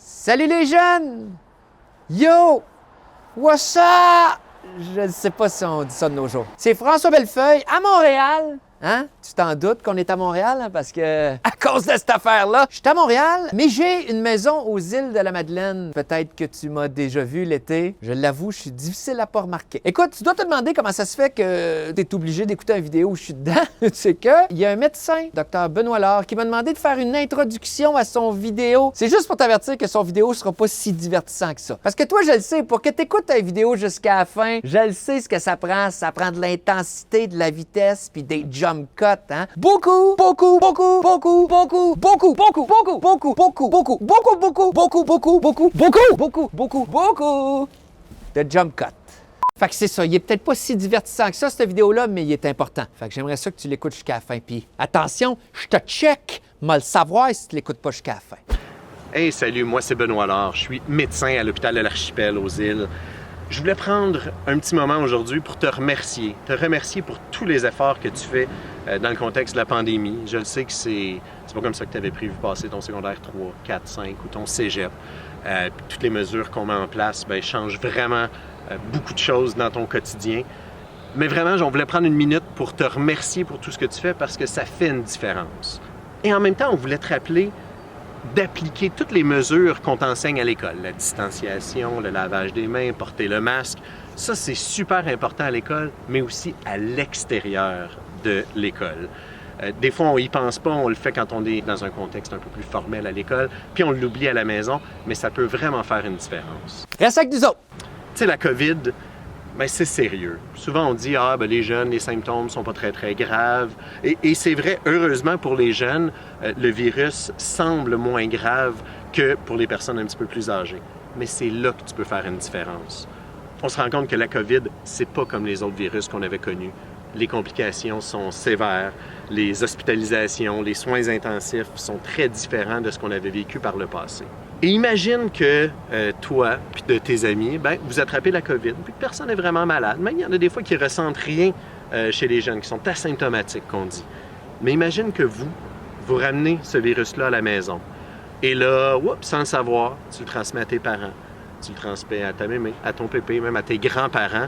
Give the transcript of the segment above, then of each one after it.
Salut les jeunes! Yo! What's up? Je ne sais pas si on dit ça de nos jours. C'est François Bellefeuille à Montréal. Hein? Tu t'en doutes qu'on est à Montréal, hein? Parce que, à cause de cette affaire-là, je suis à Montréal, mais j'ai une maison aux îles de la Madeleine. Peut-être que tu m'as déjà vu l'été. Je l'avoue, je suis difficile à pas remarquer. Écoute, tu dois te demander comment ça se fait que tu es obligé d'écouter une vidéo où je suis dedans. C'est que, il y a un médecin, Dr Benoît Laure, qui m'a demandé de faire une introduction à son vidéo. C'est juste pour t'avertir que son vidéo sera pas si divertissant que ça. Parce que toi, je le sais, pour que tu écoutes ta vidéo jusqu'à la fin, je le sais ce que ça prend. Ça prend de l'intensité, de la vitesse, puis des jump cuts, hein? Beaucoup de jump cuts. Fait que c'est ça, il est peut-être pas si divertissant que ça, cette vidéo-là, mais il est important. Fait que j'aimerais ça que tu l'écoutes jusqu'à la fin. Puis attention, je te check, mal savoir si tu l'écoutes pas jusqu'à la fin. Hey, salut, moi c'est Benoît Laure, je suis médecin à l'hôpital de l'Archipel aux îles. Je voulais prendre un petit moment aujourd'hui pour te remercier pour tous les efforts que tu fais dans le contexte de la pandémie. Je le sais que c'est pas comme ça que tu avais prévu passer ton secondaire 3, 4, 5 ou ton cégep. Toutes les mesures qu'on met en place changent vraiment beaucoup de choses dans ton quotidien. Mais vraiment, on voulait prendre une minute pour te remercier pour tout ce que tu fais parce que ça fait une différence. Et en même temps, on voulait te rappeler d'appliquer toutes les mesures qu'on t'enseigne à l'école. La distanciation, le lavage des mains, porter le masque. Ça, c'est super important à l'école, mais aussi à l'extérieur de l'école. Des fois, on y pense pas, on le fait quand on est dans un contexte un peu plus formel à l'école, puis on l'oublie à la maison, mais ça peut vraiment faire une différence. Reste avec nous autres! Tu sais, la COVID, c'est sérieux. Souvent, on dit, les jeunes, les symptômes sont pas très, très graves. Et c'est vrai, heureusement pour les jeunes, le virus semble moins grave que pour les personnes un petit peu plus âgées. Mais c'est là que tu peux faire une différence. On se rend compte que la COVID, c'est pas comme les autres virus qu'on avait connus. Les complications sont sévères, les hospitalisations, les soins intensifs sont très différents de ce qu'on avait vécu par le passé. Et imagine que toi puis de tes amis, vous attrapez la COVID, puis que personne n'est vraiment malade. Mais il y en a des fois qui ressentent rien chez les jeunes, qui sont asymptomatiques, qu'on dit. Mais imagine que vous ramenez ce virus-là à la maison. Et là, sans le savoir, tu le transmets à tes parents, tu le transmets à ta mémé, à ton pépé, même à tes grands-parents.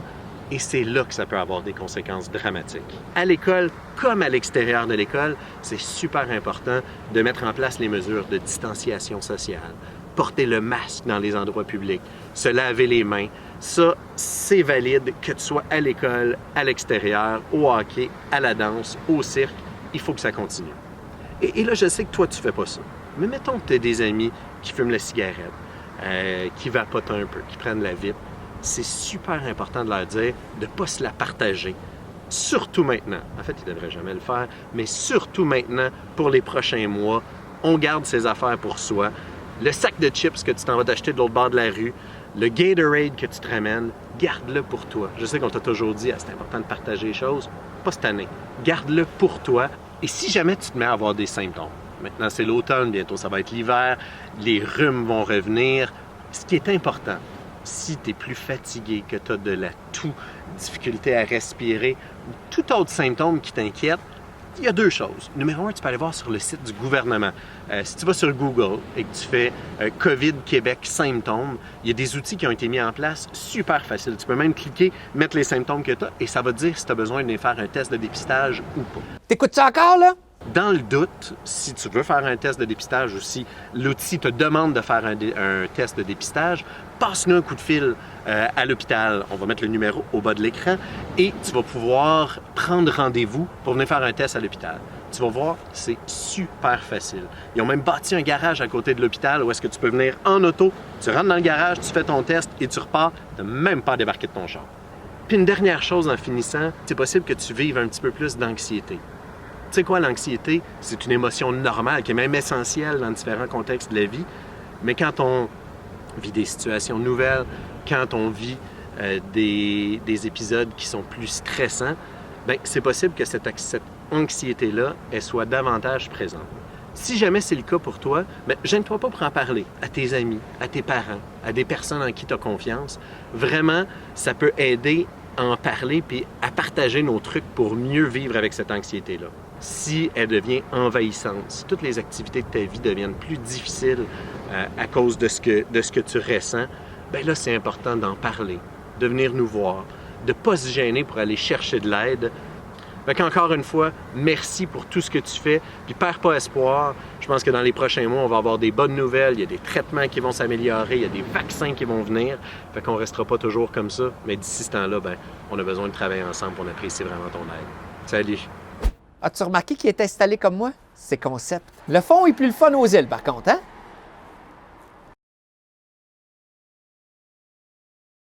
Et c'est là que ça peut avoir des conséquences dramatiques. À l'école, comme à l'extérieur de l'école, c'est super important de mettre en place les mesures de distanciation sociale, porter le masque dans les endroits publics, se laver les mains. Ça, c'est valide que tu sois à l'école, à l'extérieur, au hockey, à la danse, au cirque. Il faut que ça continue. Et là, je sais que toi, tu fais pas ça. Mais mettons que tu as des amis qui fument la cigarette, qui vapotent un peu, qui prennent la vitre. C'est super important de leur dire de ne pas se la partager. Surtout maintenant. En fait, ils ne devraient jamais le faire, mais surtout maintenant, pour les prochains mois, on garde ses affaires pour soi. Le sac de chips que tu t'en vas t'acheter de l'autre bord de la rue, le Gatorade que tu te ramènes, garde-le pour toi. Je sais qu'on t'a toujours dit, c'est important de partager les choses. Pas cette année. Garde-le pour toi. Et si jamais tu te mets à avoir des symptômes, maintenant c'est l'automne, bientôt ça va être l'hiver, les rhumes vont revenir. Ce qui est important, si tu es plus fatigué, que tu as de la toux, difficulté à respirer ou tout autre symptôme qui t'inquiète, il y a deux choses. Numéro un, tu peux aller voir sur le site du gouvernement. Si tu vas sur Google et que tu fais COVID Québec symptômes, il y a des outils qui ont été mis en place super faciles. Tu peux même cliquer, mettre les symptômes que tu as et ça va te dire si tu as besoin de faire un test de dépistage ou pas. T'écoutes ça encore, là? Dans le doute, si tu veux faire un test de dépistage ou si l'outil te demande de faire un test de dépistage, passe-nous un coup de fil à l'hôpital. On va mettre le numéro au bas de l'écran et tu vas pouvoir prendre rendez-vous pour venir faire un test à l'hôpital. Tu vas voir, c'est super facile. Ils ont même bâti un garage à côté de l'hôpital où est-ce que tu peux venir en auto, tu rentres dans le garage, tu fais ton test et tu repars, tu n'as même pas à débarquer de ton char. Puis une dernière chose en finissant, c'est possible que tu vives un petit peu plus d'anxiété. Tu sais quoi, l'anxiété, c'est une émotion normale qui est même essentielle dans différents contextes de la vie. Mais quand on vit des situations nouvelles, quand on vit des épisodes qui sont plus stressants, c'est possible que cette anxiété-là, elle soit davantage présente. Si jamais c'est le cas pour toi, gêne-toi pas pour en parler à tes amis, à tes parents, à des personnes en qui tu as confiance. Vraiment, ça peut aider à en parler puis à partager nos trucs pour mieux vivre avec cette anxiété-là. si elle devient envahissante, si toutes les activités de ta vie deviennent plus difficiles à cause de ce que tu ressens, bien là, c'est important d'en parler, de venir nous voir, de ne pas se gêner pour aller chercher de l'aide. Fait qu'encore une fois, merci pour tout ce que tu fais, puis perds pas espoir. Je pense que dans les prochains mois, on va avoir des bonnes nouvelles, il y a des traitements qui vont s'améliorer, il y a des vaccins qui vont venir. Fait qu'on restera pas toujours comme ça, mais d'ici ce temps-là, ben, on a besoin de travailler ensemble, on apprécie vraiment ton aide. Salut! As-tu remarqué qu'il est installé comme moi? C'est concept. Le fond est plus le fun aux îles, par contre, hein?